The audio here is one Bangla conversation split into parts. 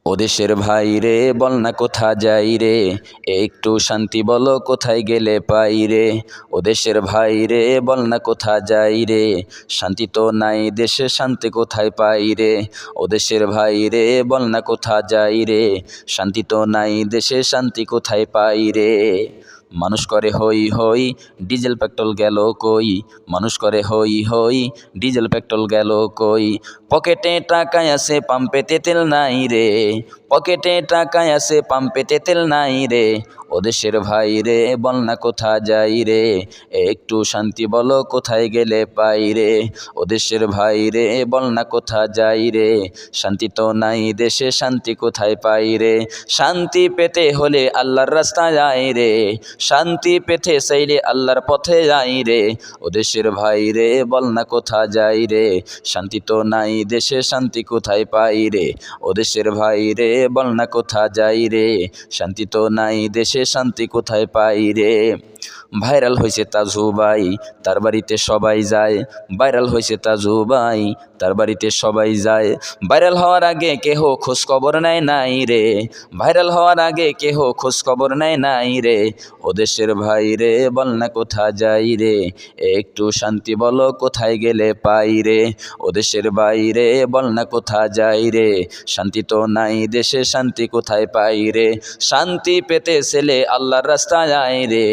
ও দেশের ভাই রে বল না কোথা যাই রে, একটু শান্তি বলো কোথায় গেলে পাই রে। ও দেশের ভাই রে বল না কোথা যাই রে, শান্তি তো নাই দেশে শান্তি কোথায় পাই রে। ও দেশের ভাই রে বল না কোথা যাই রে, শান্তি তো নাই দেশে শান্তি কোথায় পাই রে। মানুষ করে হই হই ডিজেল পেট্রোল গেল কই, মানুষ করে হই হই ডিজেল পেট্রোল গেল কই। পকেটে টাকায় আছে পাম্পেতে তেল নাই রে, পকেটে টাকায় আছে পাম্পেতে তেল নাই রে। ও দেশের ভাই রে বল না কোথা যাই রে, একটু শান্তি বলো কোথায় গেলে পাই রে। ও দেশের ভাই রে বল না কোথা যাই রে, শান্তি তো নাই দেশে শান্তি কোথায় পাই রে। শান্তি পেতে হলে আল্লাহর রাস্তায় আয় রে, শান্তি পেতে চাইলে আল্লাহর পথে যাই রে। ও দেশের ভাই রে বল না কোথা যাই রে, শান্তি তো নাই দেশে শান্তি কোথায় পাই রে। ও দেশের ভাই রে বল না কোথা যাই রে, শান্তি তো নাই দেশে শান্তি কোথায় পাই রে। ভাইরাল হয়েছে তাজু ভাই, তার বাড়িতে সবাই যায়। ভাইরাল হয়েছে তাজু ভাই, তার বাড়িতে সবাই যায়। ভাইরাল হওয়ার আগে কেহ খোঁজ খবর নেয় নাই রে, ভাইরাল হওয়ার আগে কেহ খোঁজ খবর নেয় নাই রে। ও দেশের ভাই রে বল না কোথা যাই রে, একটু শান্তি বলো কোথায় গেলে পাই রে। ও দেশের ভাই রে বল না কোথা যাই রে, শান্তি তো নাই দেশে শান্তি কোথায় পাই রে। শান্তি পেতে ছেলে আল্লাহর রাস্তায় আয় রে,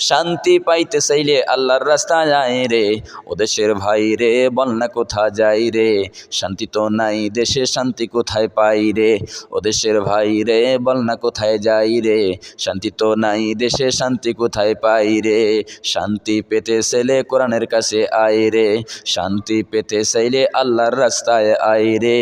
শান্তি পাইতে চাইলে আল্লাহর রাস্তায় আয় রে। ও দেশের ভাই রে বল না কোথা যাই রে, শান্তি তো নাই দেশে শান্তি কোথায় পাই রে। ও দেশের ভাই রে বল না কোথায় যাই রে, শান্তি তো নাই দেশে শান্তি কোথায় পাই রে। শান্তি পেতে চাইলে কোরআনের কাছে আয় রে, শান্তি পেতে চাইলে আল্লাহর রাস্তায় আয় রে।